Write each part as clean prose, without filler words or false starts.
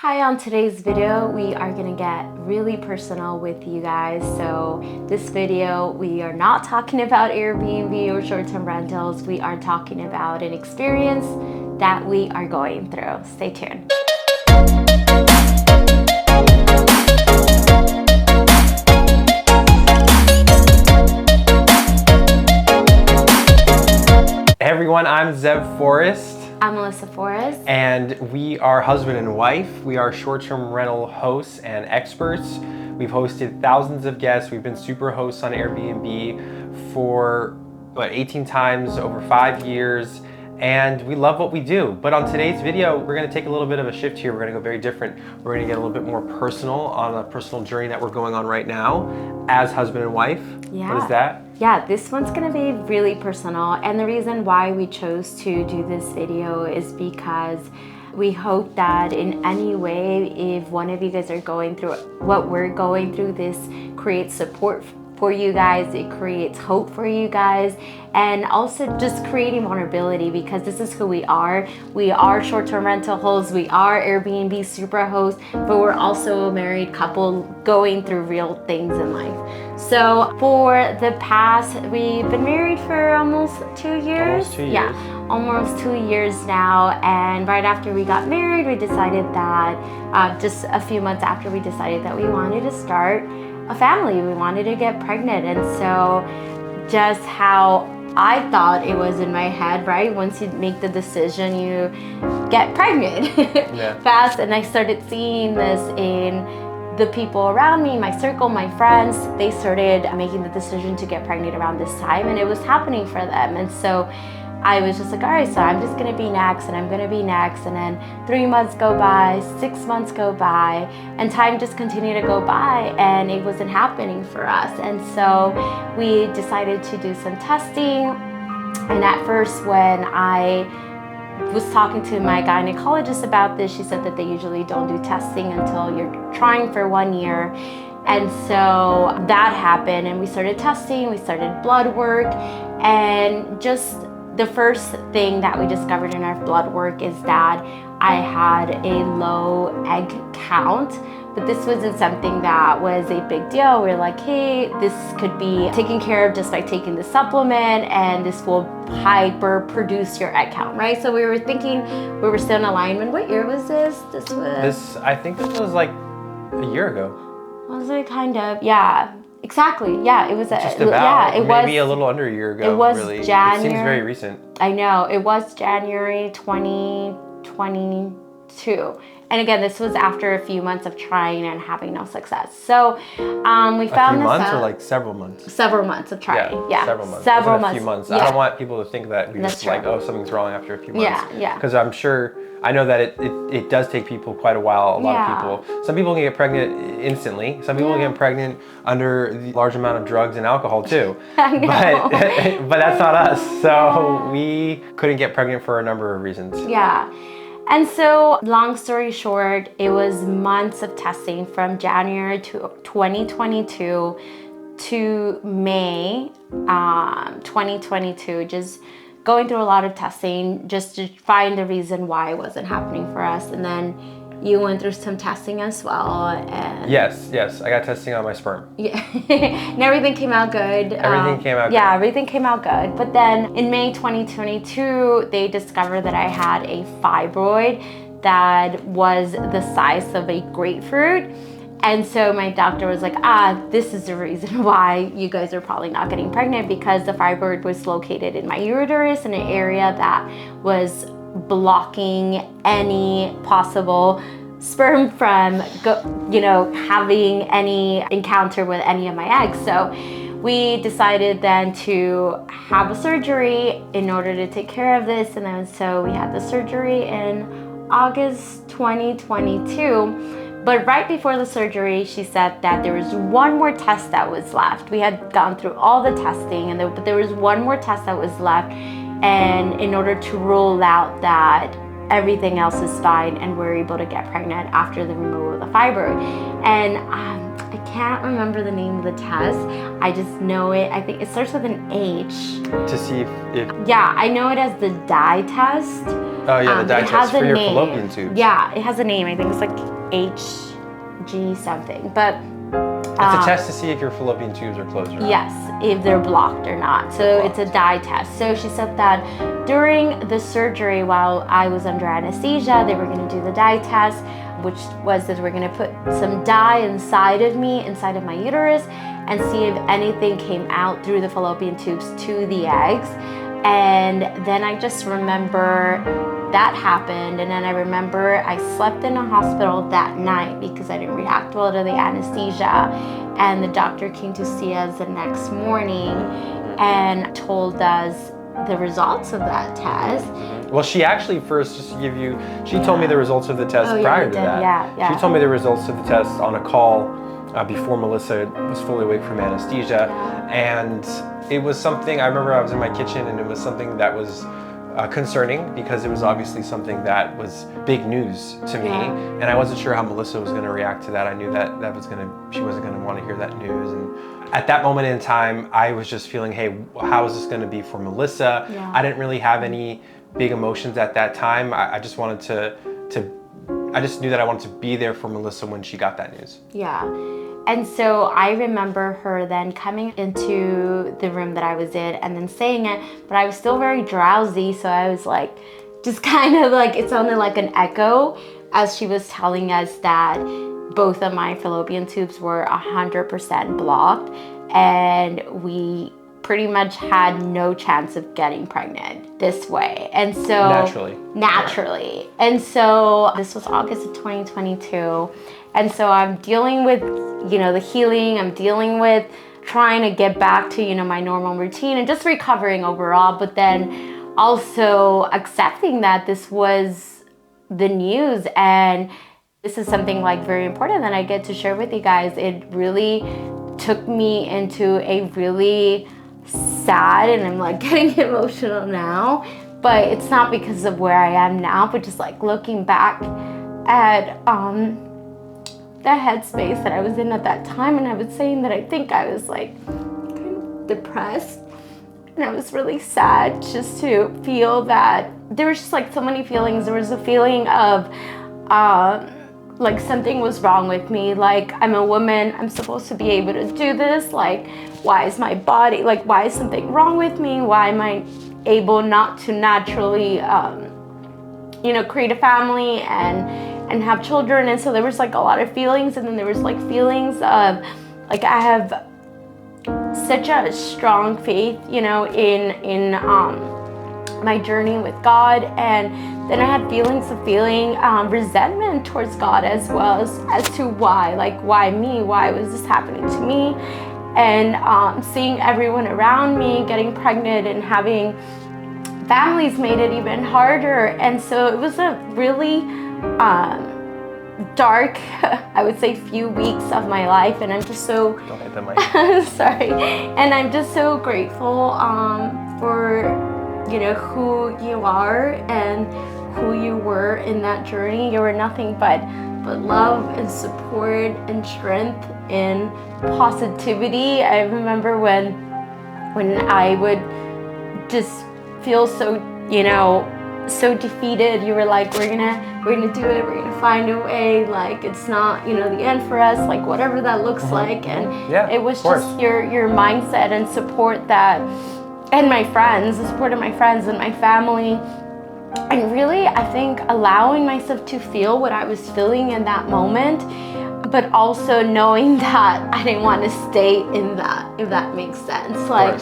Hi, on today's video, we are gonna get really personal with you guys. So this video, we are not talking about Airbnb or short-term rentals. We are talking about an experience that we are going through. Stay tuned. Hey everyone, I'm Zev Forrest. I'm Melissa Forrest. And we are husband and wife. We are short-term rental hosts and experts. We've hosted thousands of guests. We've been super hosts on Airbnb for 18 times over 5 years. And we love what we do. But on today's video, we're gonna take a little bit of a shift here. We're gonna go very different. We're gonna get a little bit more personal on a personal journey that we're going on right now as husband and wife. Yeah. What is that? Yeah, this one's gonna be really personal. And the reason why we chose to do this video is because we hope that in any way, if one of you guys are going through what we're going through, this creates support for you guys, it creates hope for you guys, and also just creating vulnerability, because this is who we are. We are short-term rental hosts, we are Airbnb super hosts, but we're also a married couple going through real things in life. So for the past, we've been married for almost 2 years. Almost 2 years. Yeah, almost 2 years now. And right after we got married, we decided that, just a few months after, we decided that we wanted to start a family. We wanted to get pregnant. And so just how I thought it was in my head, right? Once you make the decision, you get pregnant fast. And I started seeing this in the people around me, my circle, my friends. They started making the decision to get pregnant around this time, and it was happening for them. And so I was just like, all right, so I'm just gonna be next, and I'm gonna be next. And then 3 months go by, 6 months go by, and time just continued to go by, and it wasn't happening for us. And so we decided to do some testing. And at first, when I was talking to my gynecologist about this, she said that they usually don't do testing until you're trying for 1 year. And so that happened, and we started testing, we started blood work, and just the first thing that we discovered in our blood work is that I had a low egg count. But this wasn't something that was a big deal. We were like, hey, this could be taken care of just by taking the supplement, and this will hyper produce your egg count, right? So we were thinking we were still in alignment. What year was this? I think this was like a year ago. Was it kind of? Yeah. Exactly. Yeah, it was just about. Yeah, it was maybe a little under a year ago. It was really. January. It seems very recent. I know. It was January 2022. And again, this was after a few months of trying and having no success. So we found this out. A few months or like several months? Several months of trying. Yeah. Several months. Several months. A few months. Yeah. I don't want people to think that we just like, oh, something's wrong after a few months. Yeah. Because I know that it does take people quite a while, a lot of people. Some people can get pregnant instantly. Some people get pregnant under the large amount of drugs and alcohol too. I know. But that's not us. So we couldn't get pregnant for a number of reasons. Yeah. And so, long story short, it was months of testing from January to 2022 to May 2022, just going through a lot of testing just to find the reason why it wasn't happening for us. And then you went through some testing as well. And Yes, I got testing on my sperm. Yeah, and everything came out good. Everything came out good. Yeah, everything came out good. But then in May 2022, they discovered that I had a fibroid that was the size of a grapefruit. And so my doctor was like, this is the reason why you guys are probably not getting pregnant, because the fibroid was located in my uterus, in an area that was blocking any possible sperm from having any encounter with any of my eggs. So we decided then to have a surgery in order to take care of this. And then so we had the surgery in August 2022. But right before the surgery, she said that there was one more test that was left. We had gone through all the testing, but there was one more test that was left. And in order to rule out that everything else is fine and we're able to get pregnant after the removal of the fibroid. And I can't remember the name of the test. I just know it. I think it starts with an H. To see if... Yeah, I know it as the dye test. Oh yeah, the dye It has test for a your name. fallopian tubes. Yeah, it has a name. I think it's like HG something. But It's a test to see if your fallopian tubes are closed or not. yes, if they're blocked or not. So it's a dye test. So she said that during the surgery, while I was under anesthesia, they were going to do the dye test, which was that we're going to put some dye inside of me, inside of my uterus, and see if anything came out through the fallopian tubes to the eggs. And then I just remember that happened, and then I remember I slept in a hospital that night because I didn't react well to the anesthesia, and the doctor came to see us the next morning and told us the results of that test. Well, she actually first, just to give you, she told me the results of the test prior to that. Yeah. She told me the results of the test on a call before Melissa was fully awake from anesthesia, and it was something, I remember I was in my kitchen and it was something that was concerning because it was obviously something that was big news to me, and I wasn't sure how Melissa was going to react to that. I knew that she wasn't going to want to hear that news, and at that moment in time, I was just feeling, hey, how is this going to be for Melissa? I didn't really have any big emotions at that time. I just wanted I just knew that I wanted to be there for Melissa when she got that news. Yeah. And so I remember her then coming into the room that I was in and then saying it, but I was still very drowsy. So I was like, just kind of like, it sounded like an echo as she was telling us that both of my fallopian tubes were 100% blocked, and we pretty much had no chance of getting pregnant this way. And so naturally. And so this was August of 2022. And so I'm dealing with, the healing, I'm dealing with trying to get back to, my normal routine and just recovering overall, but then also accepting that this was the news, and this is something like very important that I get to share with you guys. It really took me into a really sad, and I'm like getting emotional now, but it's not because of where I am now, but just like looking back at the headspace that I was in at that time. And I was saying that I think I was like kind of depressed, and I was really sad just to feel that there was just like so many feelings. There was a feeling of like something was wrong with me. Like, I'm a woman, I'm supposed to be able to do this. Like, why is my body, like, why is something wrong with me? Why am I able not to naturally, create a family and have children? And so there was like a lot of feelings, and then there was like feelings of like, I have such a strong faith, in my journey with God, and then I had feelings of feeling resentment towards God as well as to why, like, why me? Why was this happening to me? And seeing everyone around me getting pregnant and having families made it even harder. And so it was a really dark, I would say, few weeks of my life, and I'm just so Don't hit the mic. sorry, and I'm just so grateful for who you are and who you were in that journey. You were nothing but love and support and strength and positivity. I remember when I would just feel so so defeated, you were like, we're gonna do it, we're gonna find a way, like, it's not the end for us, like, whatever that looks like. And it was just your mindset and support that, and my friends, the support of my friends and my family, and really, I think, allowing myself to feel what I was feeling in that moment, but also knowing that I didn't want to stay in that, if that makes sense. Like,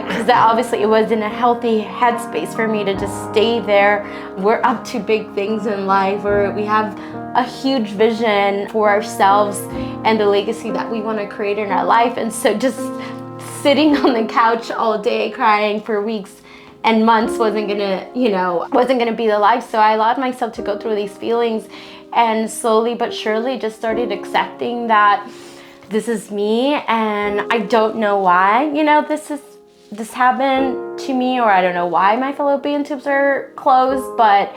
because obviously it wasn't a healthy headspace for me to just stay there. We're up to big things in life, where we have a huge vision for ourselves and the legacy that we want to create in our life. And so just sitting on the couch all day crying for weeks and months wasn't gonna be the life. So I allowed myself to go through these feelings, and slowly but surely just started accepting that this is me, and I don't know why this happened to me, or I don't know why my fallopian tubes are closed, but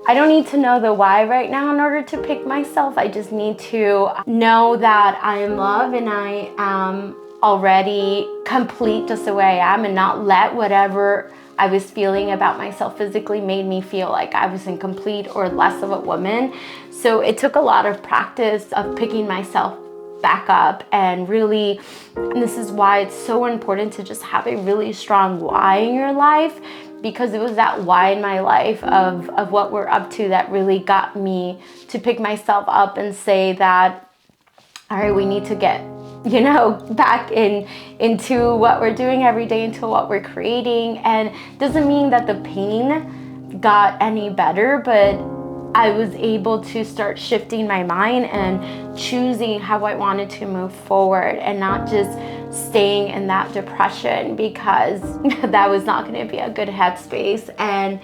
I don't need to know the why right now in order to pick myself. I just need to know that I am loved and I am already complete just the way I am, and not let whatever I was feeling about myself physically made me feel like I was incomplete or less of a woman. So it took a lot of practice of picking myself back up, and really, and this is why it's so important to just have a really strong why in your life, because it was that why in my life of what we're up to that really got me to pick myself up and say that, all right, we need to get, you know, back into what we're doing every day, into what we're creating. And doesn't mean that the pain got any better, but I was able to start shifting my mind and choosing how I wanted to move forward, and not just staying in that depression, because that was not going to be a good headspace. And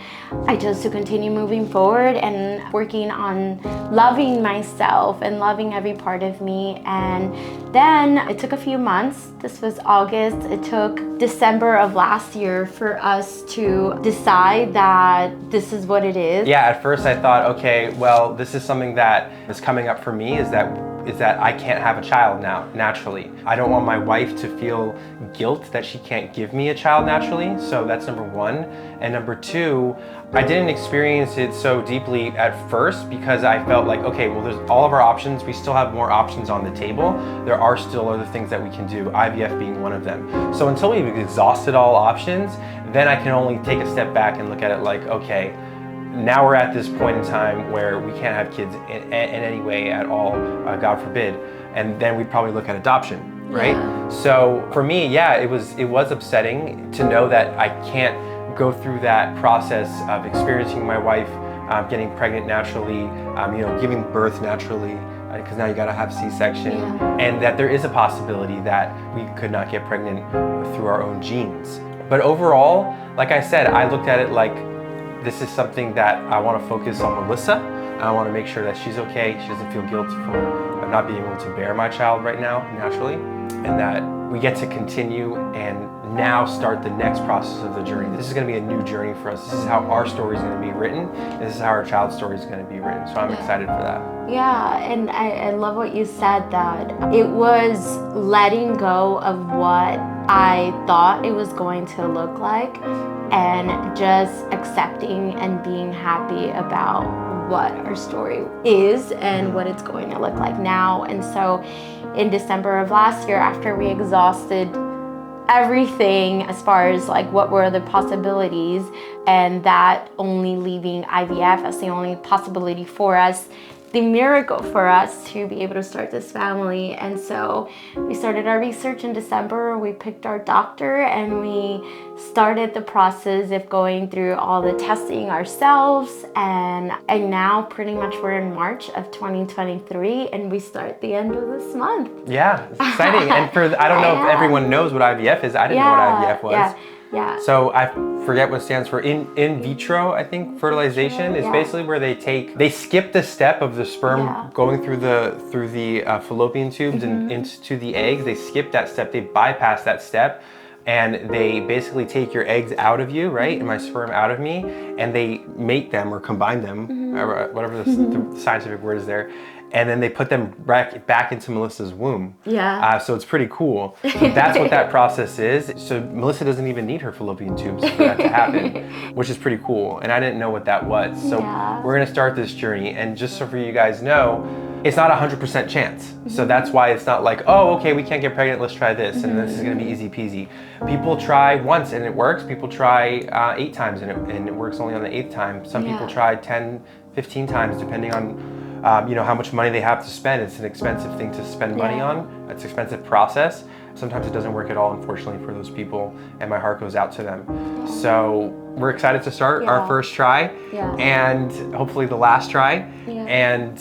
I chose to continue moving forward and working on loving myself and loving every part of me. And then it took a few months. This was August. It took December of last year for us to decide that this is what it is. Yeah, at first I thought, okay, well, this is something that is coming up for me, is that I can't have a child now, naturally. I don't want my wife to feel guilt that she can't give me a child naturally, so that's number one. And number two, I didn't experience it so deeply at first because I felt like, okay, well, there's all of our options. We still have more options on the table. There are still other things that we can do, IVF being one of them. So until we've exhausted all options, then I can only take a step back and look at it like, okay, now we're at this point in time where we can't have kids in any way at all, God forbid, and then we'd probably look at adoption, right? Yeah. So for me, yeah, it was upsetting to know that I can't go through that process of experiencing my wife getting pregnant naturally, giving birth naturally, because now you gotta have C-section, and that there is a possibility that we could not get pregnant through our own genes. But overall, like I said, I looked at it like, this is something that I want to focus on Melissa. I want to make sure that she's okay. She doesn't feel guilt for not being able to bear my child right now naturally, and that we get to continue and now start the next process of the journey. This is going to be a new journey for us. This is how our story is going to be written. This is how our child's story is going to be written. So I'm excited for that. Yeah, and I love what you said, that it was letting go of what I thought it was going to look like, and just accepting and being happy about what our story is and what it's going to look like now. And so in December of last year, after we exhausted everything as far as like what were the possibilities, and that only leaving IVF as the only possibility for us, the miracle for us to be able to start this family. And so we started our research in December. We picked our doctor and we started the process of going through all the testing ourselves. And now pretty much we're in March of 2023, and we start the end of this month. Yeah, it's exciting. And I don't know if everyone knows what IVF is. I didn't know what IVF was. Yeah. So I forget what it stands for. In vitro, I think, fertilization is basically where they skip the step of the sperm going through the fallopian tubes and into the eggs. They skip that step. They bypass that step, and they basically take your eggs out of you, right, and my sperm out of me, and they mate them or combine them, or whatever the scientific word is there. And then they put them back into Melissa's womb. Yeah. So it's pretty cool. That's what that process is. So Melissa doesn't even need her fallopian tubes for that to happen, which is pretty cool. And I didn't know what that was. So we're gonna start this journey. And just so for you guys know, it's not 100% chance. So that's why it's not like, oh, okay, we can't get pregnant, let's try this. And this is gonna be easy peasy. People try once and it works. People try 8 times and it works only on the 8th time. Some people try 10, 15 times, depending on how much money they have to spend. It's an expensive thing to spend money on. It's an expensive process. Sometimes it doesn't work at all, unfortunately, for those people, and my heart goes out to them. So we're excited to start our first try, and hopefully the last try. And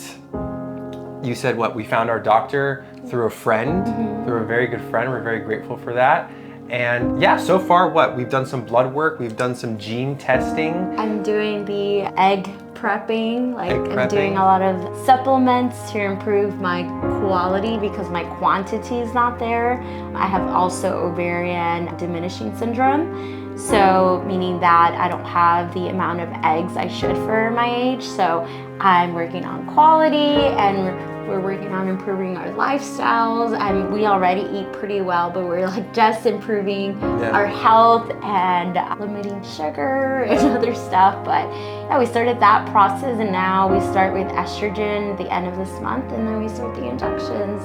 you said what? We found our doctor through a friend, through a very good friend. We're very grateful for that. And yeah, so far we've done some blood work, we've done some gene testing. I'm doing the egg prepping, I'm doing a lot of supplements to improve my quality because my quantity is not there. I have also ovarian diminishing syndrome, so meaning that I don't have the amount of eggs I should for my age. So I'm working on quality and We're working on improving our lifestyles. I mean, we already eat pretty well, but we're like just improving our health and limiting sugar and other stuff. But yeah, we started that process, and now we start with estrogen the end of this month, and then we start the injections.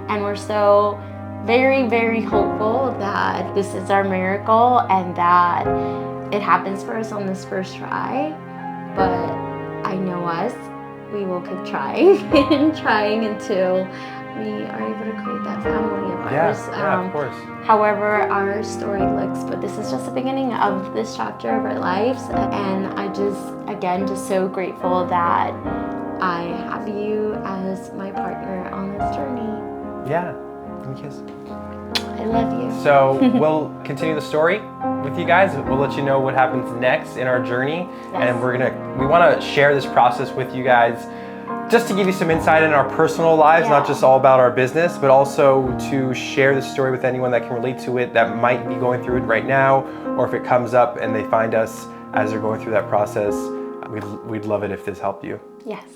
And we're so very, very hopeful that this is our miracle and that it happens for us on this first try. But I know us, we will keep trying and trying until we are able to create that family of ours. Yeah, of course. However our story looks, but this is just the beginning of this chapter of our lives. And I just, again, just so grateful that I have you as my partner on this journey. Yeah. Give me a kiss. I love you. So we'll continue the story with you guys. We'll let you know what happens next in our journey. And we want to share this process with you guys just to give you some insight in our personal lives, not just all about our business, but also to share the story with anyone that can relate to it, that might be going through it right now, or if it comes up and they find us as they're going through that process. We'd love it if this helped you. Yes.